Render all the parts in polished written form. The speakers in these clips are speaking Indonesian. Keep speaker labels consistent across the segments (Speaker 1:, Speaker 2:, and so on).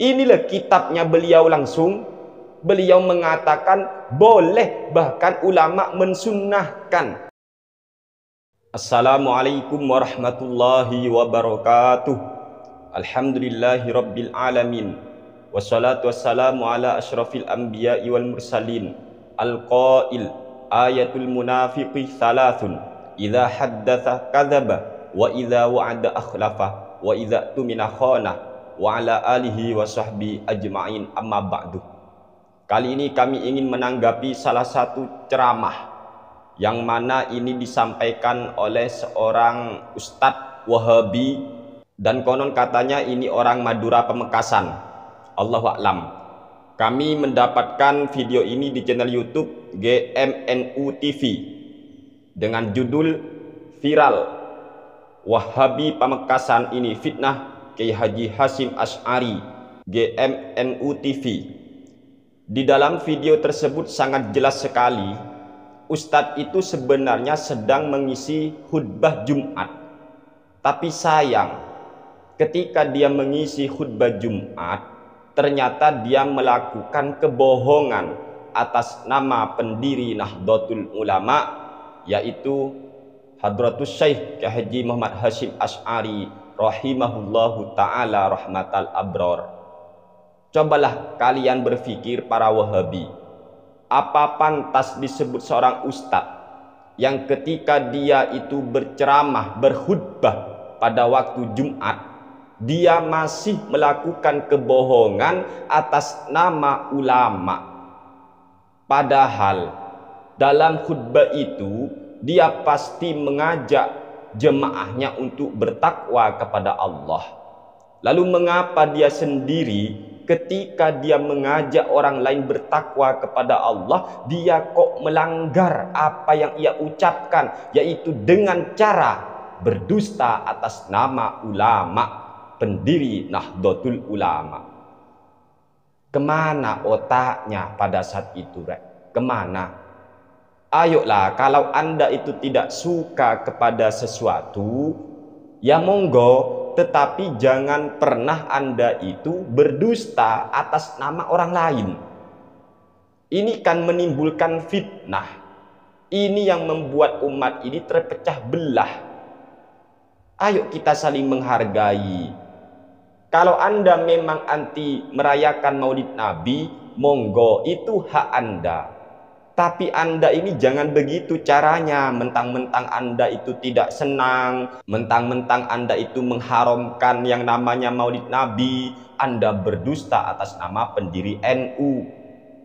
Speaker 1: Inilah kitabnya beliau langsung. Beliau mengatakan boleh, bahkan ulama mensunnahkan. Assalamualaikum warahmatullahi wabarakatuh. Alhamdulillahi rabbil alamin. Wassalatu wassalamu ala asyrafil anbiya'i wal mursalin. Al-qail ayatul munafiqi thalathun. Idza haddatha kadzaba wa idza wa'ada akhlafa wa idza tumina khana wa ala alihi wa sahbi ajma'in, amma ba'du. Kali ini kami ingin menanggapi salah satu ceramah yang mana ini disampaikan oleh seorang ustadz Wahabi, dan konon katanya ini orang Madura Pamekasan. Allahu a'lam. Kami mendapatkan video ini di channel YouTube GMNU TV dengan judul viral Wahabi Pamekasan ini fitnah Kiai Haji Hasyim Asy'ari, GMNU TV. Di dalam video tersebut sangat jelas sekali ustadz itu sebenarnya sedang mengisi khutbah Jumat. Tapi sayang, ketika dia mengisi khutbah Jumat, ternyata dia melakukan kebohongan atas nama pendiri Nahdlatul Ulama, yaitu Hadratus Syekh Kiai Haji Muhammad Hasyim Asy'ari rahimahullahu ta'ala rahmatal abror. Cobalah kalian berpikir para Wahabi, apa pantas disebut seorang ustadz yang ketika dia itu berceramah, berkhutbah pada waktu Jumat, dia masih melakukan kebohongan atas nama ulama. Padahal dalam khutbah itu dia pasti mengajak jemaahnya untuk bertakwa kepada Allah. Lalu mengapa dia sendiri ketika dia mengajak orang lain bertakwa kepada Allah, dia kok melanggar apa yang ia ucapkan, yaitu dengan cara berdusta atas nama ulama, pendiri Nahdlatul Ulama? Kemana otaknya pada saat itu, Rek? Kemana? Ayolah, kalau Anda itu tidak suka kepada sesuatu, ya monggo, tetapi jangan pernah Anda itu berdusta atas nama orang lain. Ini kan menimbulkan fitnah. Ini yang membuat umat ini terpecah belah. Ayo kita saling menghargai. Kalau Anda memang anti merayakan Maulid Nabi, monggo, itu hak Anda. Tapi Anda ini jangan begitu caranya. Mentang-mentang Anda itu tidak senang, mentang-mentang Anda itu mengharamkan yang namanya Maulid Nabi, Anda berdusta atas nama pendiri NU.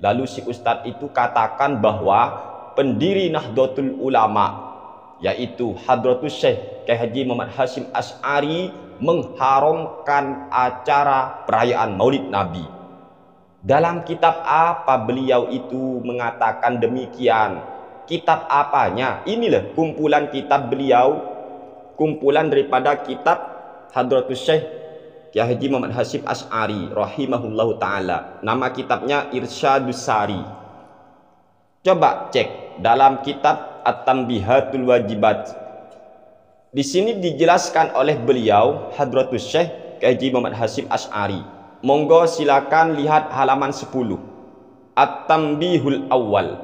Speaker 1: Lalu si ustadz itu katakan bahwa pendiri Nahdlatul Ulama, yaitu Hadratus Syekh Kiai Haji Muhammad Hasyim Asy'ari, mengharamkan acara perayaan Maulid Nabi. Dalam kitab apa beliau itu mengatakan demikian? Kitab apanya? Inilah kumpulan kitab beliau, kumpulan daripada kitab Hadratus Syekh Kiai Haji Muhammad Hasyim Asy'ari rahimahullahu ta'ala. Nama kitabnya Irsyadus Sari. Coba cek dalam kitab At-Tanbihatul Wajibat. Di sini dijelaskan oleh beliau Hadratus Syekh Kiai Haji Muhammad Hasyim Asy'ari. Monggo silakan lihat halaman 10. At-Tanbihul Awwal.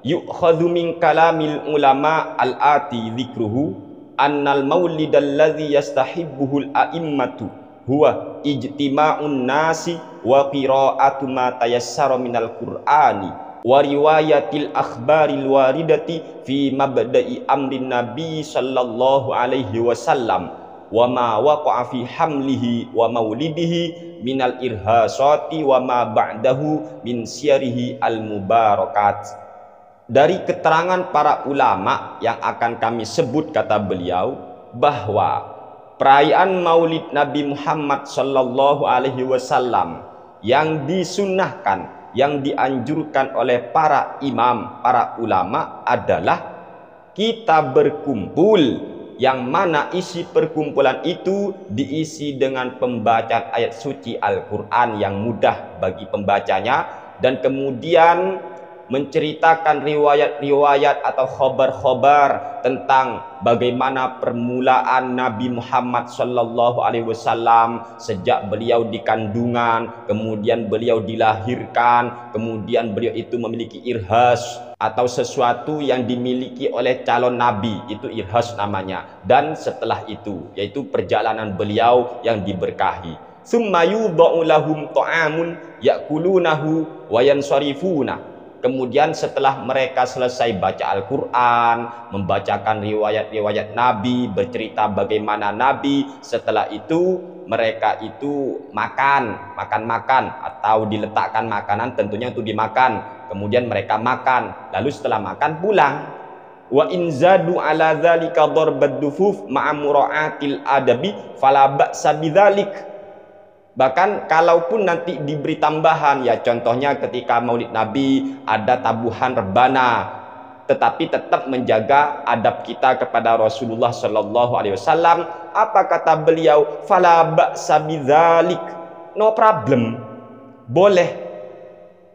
Speaker 1: Yu'khadhu min kalamil ulama al-ati dzikruhu annal maulidal ladzi yastahibbuhul a'immatu huwa ijtima'un nasi wa qira'atu ma tayassara minal qur'ani wa riwayatil akhbaril waridati fi mabda'i amrin nabi sallallahu alaihi wasallam wa ma waqa'a fi hamlihi wa maulidihi minal irhasati wa ma ba'dahu min siyarihi al-mubarakat. Dari keterangan para ulama yang akan kami sebut, kata beliau, bahwa perayaan Maulid Nabi Muhammad sallallahu alaihi wasallam yang disunnahkan, yang dianjurkan oleh para imam, para ulama adalah kita berkumpul, yang mana isi perkumpulan itu diisi dengan pembacaan ayat suci Al-Quran yang mudah bagi pembacanya, dan kemudian menceritakan riwayat-riwayat atau khobar-khobar tentang bagaimana permulaan Nabi Muhammad sallallahu alaihi wasallam sejak beliau di kandungan, kemudian beliau dilahirkan, kemudian beliau itu memiliki irhas atau sesuatu yang dimiliki oleh calon nabi, itu irhas namanya. Dan setelah itu yaitu perjalanan beliau yang diberkahi. Summa yudha'u lahum ta'amun ya'kulunahu wa yansarifuna. Kemudian setelah mereka selesai baca Al-Quran, membacakan riwayat-riwayat Nabi, bercerita bagaimana Nabi, setelah itu mereka itu makan atau diletakkan makanan tentunya untuk dimakan. Kemudian mereka makan, lalu setelah makan pulang. Wa in zadu ala dzalika darbad dufuf ma'a mura'atil adabi fala ba'sa bidzalik. Bahkan kalaupun nanti diberi tambahan, ya contohnya ketika Maulid Nabi ada tabuhan rebana, tetapi tetap menjaga adab kita kepada Rasulullah Shallallahu Alaihi Wasallam. Apa kata beliau? Fala ba'sa bidzalik, no problem, boleh.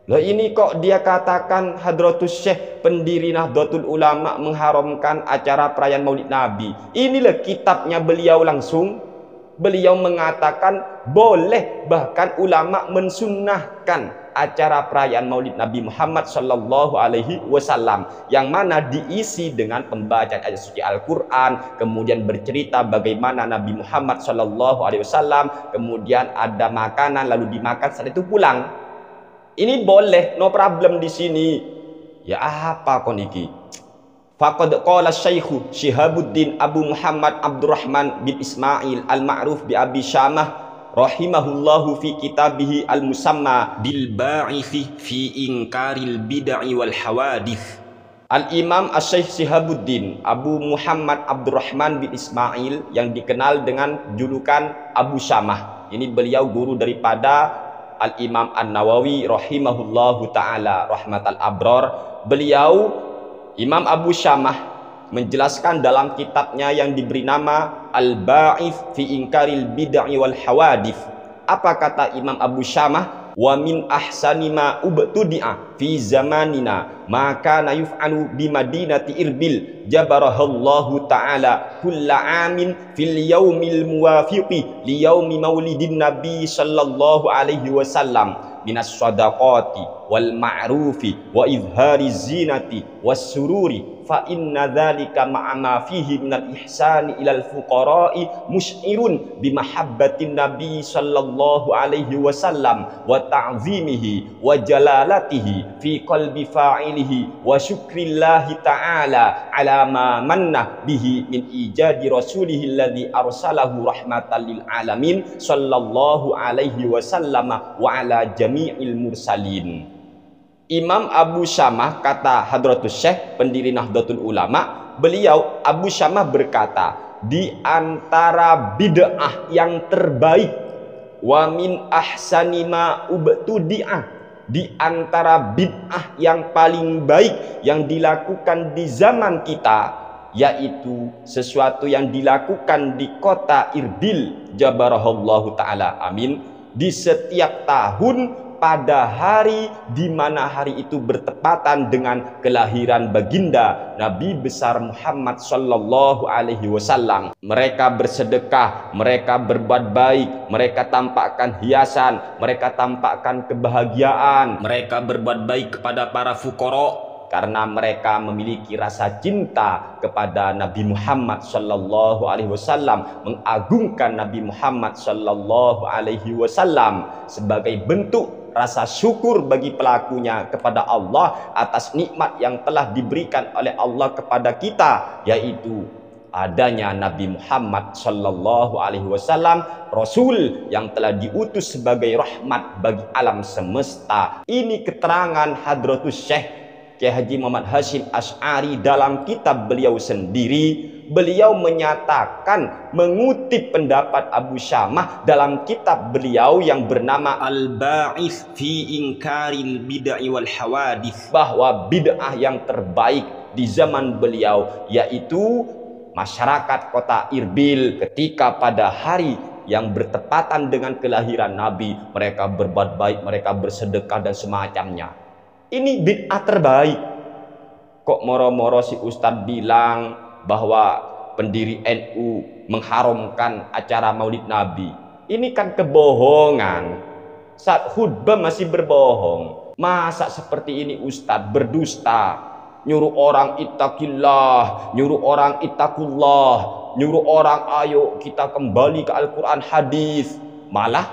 Speaker 1: Loh, ini kok dia katakan Hadratus Syekh pendiri Nahdlatul Ulama mengharamkan acara perayaan Maulid Nabi. Inilah kitabnya beliau langsung. Beliau mengatakan boleh, bahkan ulama mensunnahkan acara perayaan Maulid Nabi Muhammad Sallallahu Alaihi Wasallam yang mana diisi dengan pembacaan ayat suci Al-Quran, kemudian bercerita bagaimana Nabi Muhammad Sallallahu Alaihi Wasallam, kemudian ada makanan lalu dimakan, setelah itu pulang. Ini boleh, no problem di sini. Ya apa kon iki? Faqad qala Syekh Syihabuddin Abu Muhammad Abdurrahman bin Ismail al-Ma'ruf bi Abi Syamah rahimahullahu fi kitabihi al-musamma bil ba'ithi fi inkaril bid'i wal hawadith. Al-Imam Asy-Syaikh Syihabuddin Abu Muhammad Abdurrahman bin Ismail yang dikenal dengan julukan Abu Syamah. Ini beliau guru daripada Al-Imam An-Nawawi rahimahullahu ta'ala rahmatal abrar. Beliau Imam Abu Syamah menjelaskan dalam kitabnya yang diberi nama Al-Ba'ith fi Inkaril Bid'i wal Hawadith. Apa kata Imam Abu Syamah? Wa min ahsani ma ubtudi'a fi zamanina maka na yuf'alu bi Madinati Irbil jabarahallahu ta'ala kulla amin fil yaumil muwafiqi li yaumi maulidin nabi sallallahu alaihi wasallam minas sadaqati wal ma'rufi wa izhari zinati was sururi fa inna dzalika ma'a ma fihi minal ihsani ilal fuqara'i musy'irun bi mahabbatin nabi sallallahu alaihi wasallam wa ta'zimihi wa jalalatihi fi qalbi fa'ilihi wa syukrillahi ta'ala ala ma manna bihi min ijadi rasulihi alladhi arsalahu rahmatan lil alamin sallallahu alaihi wasallam wa ala jami'il mursalin. Imam Abu Syamah, kata Hadratus Syekh pendiri Nahdlatul Ulama, beliau Abu Syamah berkata, di antara bid'ah yang terbaik, wa min ahsani ma ubtudi'ah, di antara bid'ah yang paling baik yang dilakukan di zaman kita, yaitu sesuatu yang dilakukan di kota Irbil jabarahallahu ta'ala amin, di setiap tahun pada hari di mana hari itu bertepatan dengan kelahiran baginda Nabi besar Muhammad sallallahu alaihi wasallam. Mereka bersedekah, mereka berbuat baik, mereka tampakkan hiasan, mereka tampakkan kebahagiaan, mereka berbuat baik kepada para fuqara karena mereka memiliki rasa cinta kepada Nabi Muhammad sallallahu alaihi wasallam, mengagungkan Nabi Muhammad sallallahu alaihi wasallam sebagai bentuk rasa syukur bagi pelakunya kepada Allah atas nikmat yang telah diberikan oleh Allah kepada kita, yaitu adanya Nabi Muhammad sallallahu alaihi wasallam, Rasul yang telah diutus sebagai rahmat bagi alam semesta. Ini keterangan Hadratus Syekh Kiai Haji Muhammad Hasyim Asy'ari dalam kitab beliau sendiri. Beliau menyatakan, mengutip pendapat Abu Syamah dalam kitab beliau yang bernama Al-Ba'ith fi Inkaril Bid'i wal Hawadith, bahwa bid'ah yang terbaik di zaman beliau yaitu masyarakat kota Irbil ketika pada hari yang bertepatan dengan kelahiran Nabi, mereka berbuat baik, mereka bersedekah dan semacamnya. Ini bid'ah terbaik. Kok moro-moro si Ustadz bilang bahwa pendiri NU mengharamkan acara Maulid Nabi. Ini kan kebohongan. Saat khutbah masih berbohong. Masa seperti ini Ustadz berdusta, nyuruh orang ittaqillah, nyuruh orang ittaqullah, nyuruh orang ayo kita kembali ke Al-Quran hadis, malah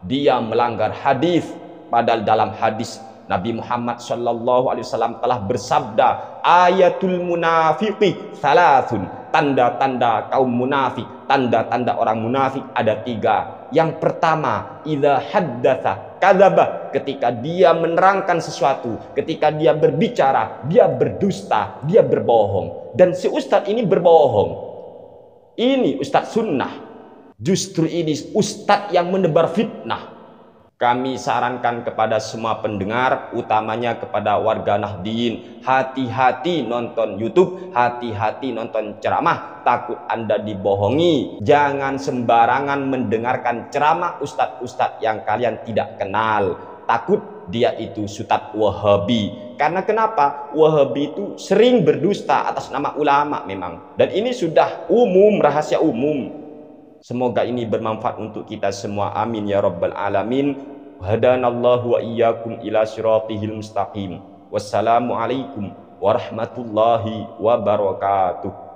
Speaker 1: dia melanggar hadis. Padahal dalam hadis Nabi Muhammad SAW telah bersabda, ayatul munafiqi salasun, tanda-tanda kaum munafik, tanda-tanda orang munafik ada 3. Yang pertama, idza haddatsa kadzaba, ketika dia menerangkan sesuatu, ketika dia berbicara, dia berdusta, dia berbohong. Dan si ustadz ini berbohong. Ini ustadz sunnah. Justru ini ustadz yang menebar fitnah. Kami sarankan kepada semua pendengar, utamanya kepada warga Nahdien, hati-hati nonton YouTube, hati-hati nonton ceramah, takut Anda dibohongi. Jangan sembarangan mendengarkan ceramah ustadz-ustadz yang kalian tidak kenal. Takut dia itu Ustadz Wahabi. Karena kenapa? Wahabi itu sering berdusta atas nama ulama memang. Dan ini sudah umum, rahasia umum. Semoga ini bermanfaat untuk kita semua. Amin ya rabbal alamin. Hadanallahu wa iyyakum ila siratihil mustaqim. Wassalamualaikum warahmatullahi wabarakatuh.